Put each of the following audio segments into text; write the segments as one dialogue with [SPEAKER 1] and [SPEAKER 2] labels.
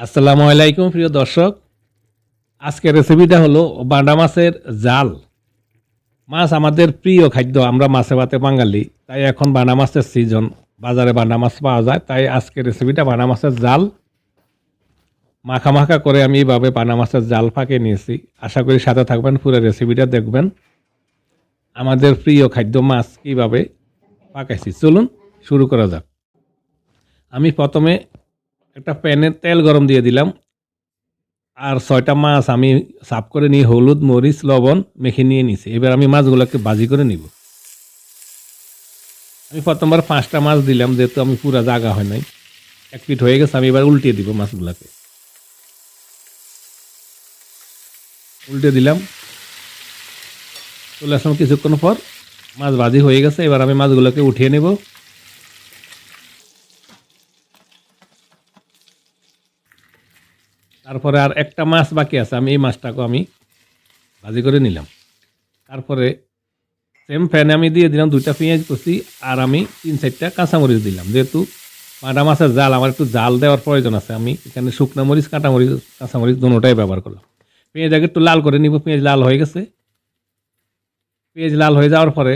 [SPEAKER 1] আসসালামু আলাইকুম প্রিয় দর্শক। আজকের রেসিপিটা হলো বাটা মাছের জাল। মাছ আমাদের প্রিয় খাদ্য, আমরা মাছে ভাতে বাঙালি, তাই এখন বাটা মাছের সিজন, বাজারে বাটা মাছ পাওয়া যায়। তাই আজকের রেসিপিটা বাটা মাছের জাল। মাখা মাখা করে আমি এইভাবে বাটা মাছের জাল পাকিয়ে নিয়েছি। আশা করি সাথে থাকবেন, পুরো রেসিপিটা দেখবেন। আমাদের প্রিয় খাদ্য মাছ কীভাবে পাকাইছি, চলুন শুরু করা যাক। আমি প্রথমে একটা প্যানে তেল গরম দিয়ে দিলাম, আর ৬টা মাছ আমি সাফ করে নিয়ে হলুদ মরিচ লবণ মেখে নিয়ে নিছি। এবার আমি মাছগুলোকে ভাজি করে নিব। আমি প্রথমবার 5টা মাছ দিলাম, যেহেতু আমি পুরা জায়গা হয় নাই, এক পিঠ হয়ে গেছে। আমি এবার উল্টিয়ে দিব মাছগুলোকে, উল্টে দিলাম। চলে আসলাম কিছুক্ষণ পর, মাছ ভাজি হয়ে গেছে। এবার আমি মাছগুলোকে উঠিয়ে নেব। তারপরে আর একটা মাছ বাকি আছে, আমি এই মাছটাকে আমি ভাজি করে নিলাম। তারপরে সেম প্যানে আমি দিয়ে দিলাম 2টা পেঁয়াজ কুচি, আর আমি 3-4টা কাঁচামরিচ দিলাম। যেহেতু বাটা মাছের জাল, আমার একটু জাল দেওয়ার প্রয়োজন আছে, আমি এখানে শুকনো মরিচ কাঁটামরিচ কাঁচামরিচ দুটোটাই ব্যবহার করলাম। পেঁয়াজটাকে একটু লাল করে নিব। পেঁয়াজ লাল হয়ে গেছে। পেঁয়াজ লাল হয়ে যাওয়ার পরে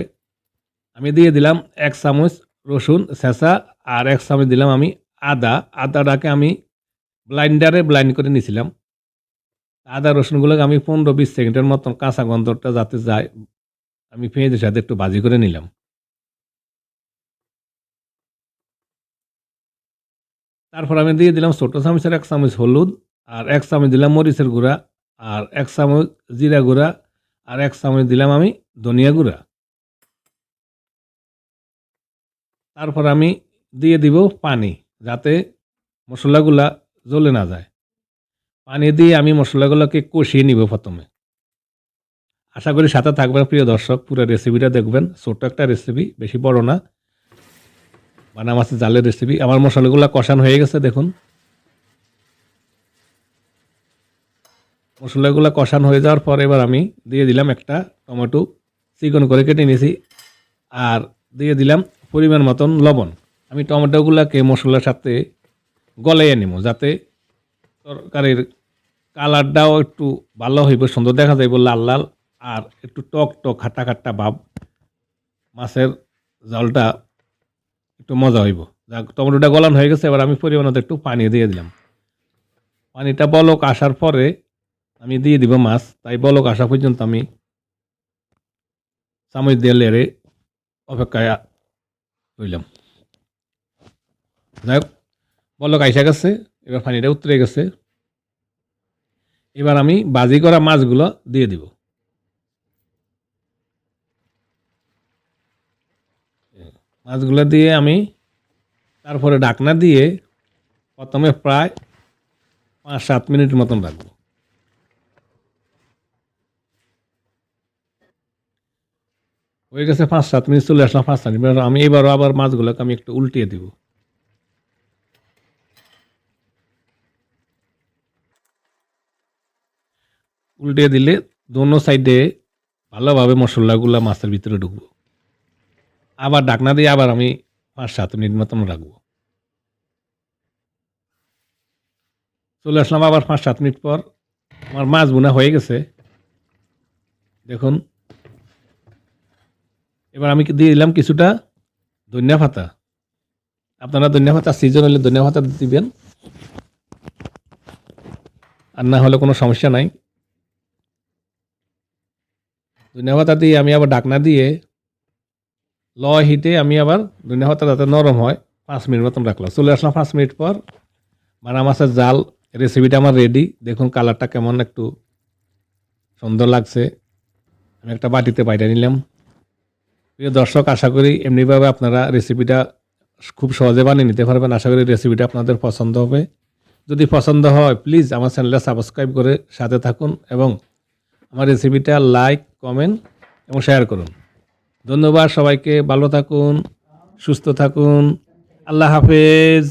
[SPEAKER 1] আমি দিয়ে দিলাম 1 চামচ রসুন ছেঁচা, আর 1 চামচ দিলাম আমি আদাটাকে আমি ব্লাইন্ডারে ব্লাইন্ড করে নিয়েছিলাম। আদা রসুনগুলোকে আমি 15-20 সেকেন্ডের মতন কাঁচা গন্ধটা যাতে যায়, আমি পেঁয়াজের সাথে একটু ভাজি করে নিলাম। তারপর আমি দিয়ে দিলাম ছোট চামচের 1 চামচ হলুদ, আর 1 চামচ দিলাম মরিচের গুঁড়া, আর 1 চামচ জিরা গুঁড়া, আর 1 চামচ দিলাম আমি ধনিয়া গুঁড়া। তারপর আমি দিয়ে দিব পানি, যাতে মশলাগুলা জ্বলে না যায়। পানি দিয়ে আমি মশলাগুলোকে কষিয়ে নিব প্রথমে। আশা করি সাথে থাকবেন প্রিয় দর্শক, পুরো রেসিপিটা দেখবেন। ছোট্ট একটা রেসিপি, বেশি বড় না, বাটা মাছের জালের রেসিপি। আমার মশলাগুলো কষানো হয়ে গেছে, দেখুন। মশলাগুলো কষানো হয়ে যাওয়ার পর এবার আমি দিয়ে দিলাম একটা টমেটো চিকন করে কেটে নিয়েছি, আর দিয়ে দিলাম পরিমাণ মতন লবণ। আমি টমেটোগুলোকে মশলার সাথে গলাইয়ে নেব, যাতে তরকারির কালারটাও একটু ভালো হইব, সুন্দর দেখা যাইব, লাল লাল, আর একটু টক টক খাট্টা খাট্টা ভাব, মাছের জলটা একটু মজা হইব। যাক, টমেটোটা গলানো হয়ে গেছে। এবার আমি পরিমাণ মতো একটু পানি দিয়ে দিলাম। পানিটা বলক আসার পরে আমি দিয়ে দিব মাছ। তাই বলক আসা পর্যন্ত আমি চামচ দিয়ে লেড়ে অপেক্ষায় রইলাম। যাই হোক, বলক আইসা গেছে, এবার পানিটা উতরে গেছে। এবার আমি ভাজি করা মাছগুলো দিয়ে দিব। মাছগুলো দিয়ে আমি তারপরে ঢাকনা দিয়ে প্রথমে প্রায় 5-7 মিনিট মতন রাখবো। হয়ে গেছে 5-7 মিনিট, চলে আসলাম 5 মিনিট। আমি এবারও আবার মাছগুলোকে আমি একটু উল্টিয়ে দিব। উল্টিয়ে দিলে দোনো সাইডে ভালোভাবে মশলাগুলো মাছের ভিতরে ঢুকবো। আবার ঢাকনা দিয়ে আবার আমি 5-7 মিনিট মতন রাখবো। চলে আসলাম আবার 5-7 মিনিট পর, আমার মাছ বোনা হয়ে গেছে, দেখুন। এবার আমি দিয়ে দিলাম কিছুটা ধনিয়া পাতা। আপনারা ধনিয়া পাতা সিজন হলে ধনিয়া পাতা দিবেন, আর না হলে কোনো সমস্যা নাই। ধনিয়া পাতা দিয়ে আমি আবার ঢাকনা দিয়ে লো হিটে আমি আবার ধনিয়া পাতা যাতে নরম হয় 5 মিনিট মতন রাখলাম। চলে আসলাম 5 মিনিট পর, বাটা মাছের জাল রেসিপিটা আমার রেডি। দেখুন কালারটা কেমন একটু সুন্দর লাগছে। আমি একটা বাটিতে বাইরে নিলাম। প্রিয় দর্শক, আশা করি এমনিভাবে আপনারা রেসিপিটা খুব সহজে বানিয়ে নিতে পারবেন। আশা করি রেসিপিটা আপনাদের পছন্দ হবে। যদি পছন্দ হয় প্লিজ আমার চ্যানেলটা সাবস্ক্রাইব করে সাথে থাকুন, এবং আমার রেসিপিটা লাইক কমেন্ট এবং শেয়ার করুন। ধন্যবাদ সবাইকে। ভালো থাকুন, সুস্থ থাকুন। আল্লাহ হাফেজ।